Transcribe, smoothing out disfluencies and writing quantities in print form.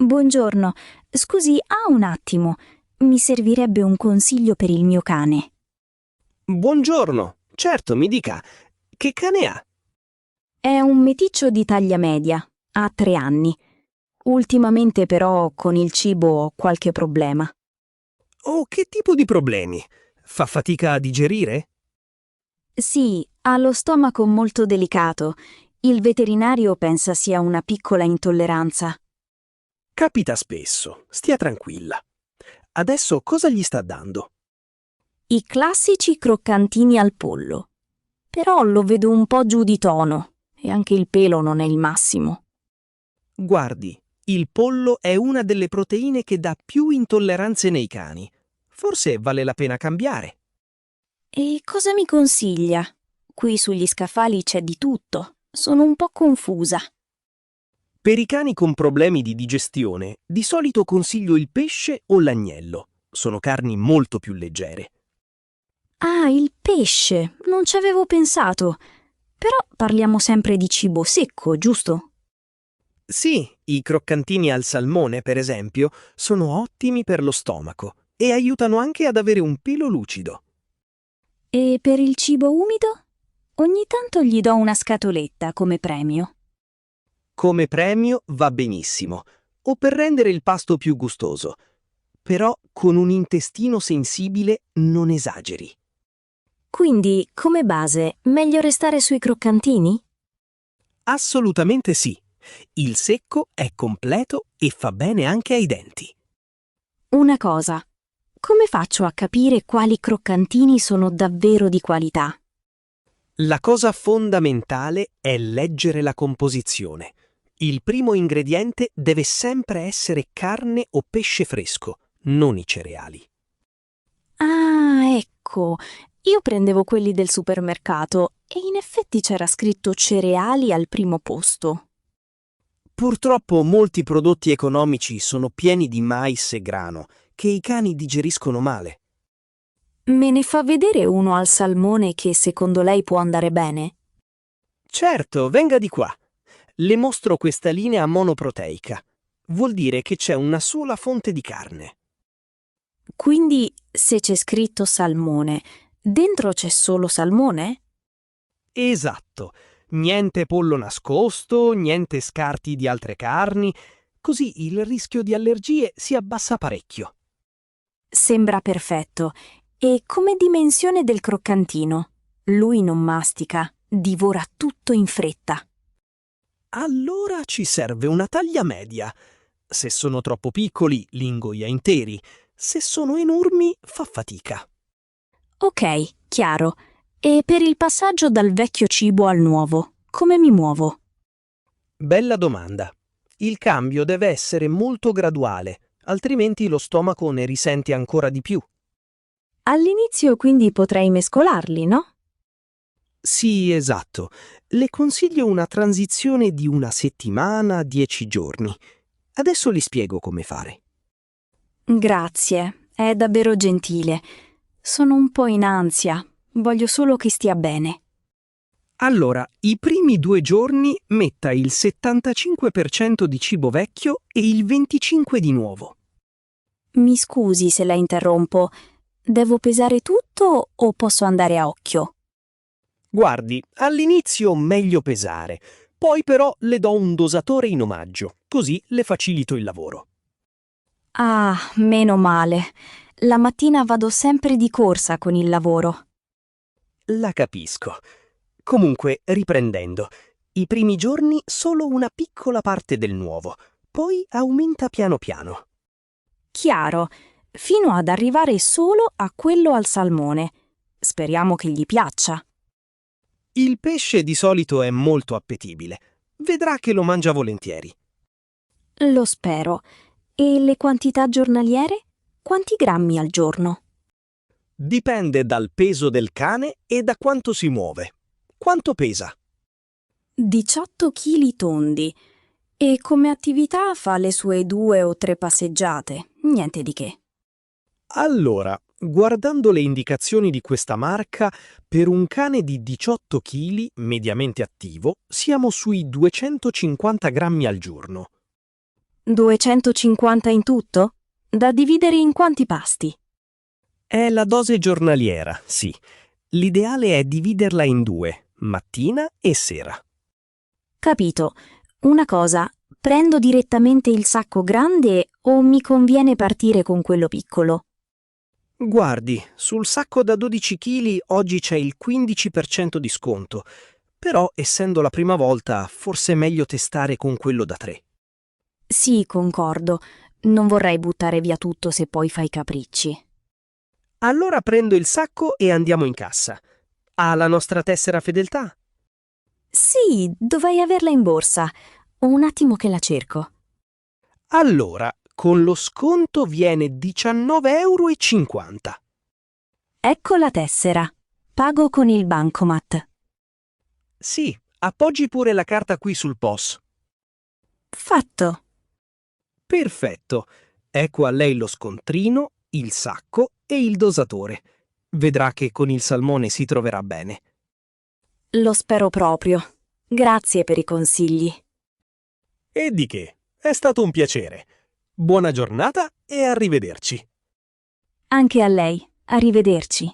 Buongiorno, scusi, ha un attimo. Mi servirebbe un consiglio per il mio cane. Buongiorno, certo, mi dica, che cane ha? È un meticcio di taglia media, ha 3 anni. Ultimamente però con il cibo ho qualche problema. Oh, che tipo di problemi? Fa fatica a digerire? Sì, ha lo stomaco molto delicato. Il veterinario pensa sia una piccola intolleranza. Capita spesso, stia tranquilla. Adesso cosa gli sta dando? I classici croccantini al pollo. Però lo vedo un po' giù di tono e anche il pelo non è il massimo. Guardi, il pollo è una delle proteine che dà più intolleranze nei cani. Forse vale la pena cambiare. E cosa mi consiglia? Qui sugli scaffali c'è di tutto. Sono un po' confusa. Per i cani con problemi di digestione, di solito consiglio il pesce o l'agnello. Sono carni molto più leggere. Ah, il pesce. Non ci avevo pensato. Però parliamo sempre di cibo secco, giusto? Sì, i croccantini al salmone, per esempio, sono ottimi per lo stomaco e aiutano anche ad avere un pelo lucido. E per il cibo umido? Ogni tanto gli do una scatoletta come premio. Come premio va benissimo, o per rendere il pasto più gustoso. Però con un intestino sensibile non esageri. Quindi, come base, meglio restare sui croccantini? Assolutamente sì. Il secco è completo e fa bene anche ai denti. Una cosa. Come faccio a capire quali croccantini sono davvero di qualità? La cosa fondamentale è leggere la composizione. Il primo ingrediente deve sempre essere carne o pesce fresco, non i cereali. Ah, ecco. Io prendevo quelli del supermercato e in effetti c'era scritto cereali al primo posto. Purtroppo molti prodotti economici sono pieni di mais e grano, che i cani digeriscono male. Me ne fa vedere uno al salmone che secondo lei può andare bene? Certo, venga di qua. Le mostro questa linea monoproteica. Vuol dire che c'è una sola fonte di carne. Quindi, se c'è scritto salmone, dentro c'è solo salmone? Esatto. Niente pollo nascosto, niente scarti di altre carni, così il rischio di allergie si abbassa parecchio. Sembra perfetto. E come dimensione del croccantino? Lui non mastica, divora tutto in fretta. Allora ci serve una taglia media. Se sono troppo piccoli, li ingoia interi. Se sono enormi, fa fatica. Ok, chiaro. E per il passaggio dal vecchio cibo al nuovo, come mi muovo? Bella domanda. Il cambio deve essere molto graduale, altrimenti lo stomaco ne risente ancora di più. All'inizio quindi potrei mescolarli, no? Sì, esatto. Le consiglio una transizione di 1 settimana, 10 giorni. Adesso le spiego come fare. Grazie, è davvero gentile. Sono un po' in ansia, voglio solo che stia bene. Allora, i primi 2 giorni metta il 75% di cibo vecchio e il 25% di nuovo. Mi scusi se la interrompo. Devo pesare tutto o posso andare a occhio? Guardi, all'inizio meglio pesare, poi però le do un dosatore in omaggio, così le facilito il lavoro. Ah, meno male. La mattina vado sempre di corsa con il lavoro. La capisco. Comunque, riprendendo, i primi giorni solo una piccola parte del nuovo, poi aumenta piano piano. Chiaro, fino ad arrivare solo a quello al salmone. Speriamo che gli piaccia. Il pesce di solito è molto appetibile. Vedrà che lo mangia volentieri. Lo spero. E le quantità giornaliere? Quanti grammi al giorno? Dipende dal peso del cane e da quanto si muove. Quanto pesa? 18 kg tondi. E come attività fa le sue 2 o 3 passeggiate. Niente di che. Allora, guardando le indicazioni di questa marca, per un cane di 18 kg mediamente attivo siamo sui 250 grammi al giorno. 250 in tutto? Da dividere in quanti pasti? È la dose giornaliera, sì. L'ideale è dividerla in 2, mattina e sera. Capito. Una cosa, prendo direttamente il sacco grande o mi conviene partire con quello piccolo? Guardi, sul sacco da 12 kg oggi c'è il 15% di sconto, però essendo la prima volta forse è meglio testare con quello da 3. Sì, concordo. Non vorrei buttare via tutto se poi fai capricci. Allora prendo il sacco e andiamo in cassa. Ha la nostra tessera fedeltà? Sì, dovrei averla in borsa. Un attimo che la cerco. Allora, con lo sconto viene 19,50 €. Ecco la tessera. Pago con il bancomat. Sì, appoggi pure la carta qui sul POS. Fatto. Perfetto. Ecco a lei lo scontrino, il sacco e il dosatore. Vedrà che con il salmone si troverà bene. Lo spero proprio. Grazie per i consigli. E di che? È stato un piacere. Buona giornata e arrivederci. Anche a lei. Arrivederci.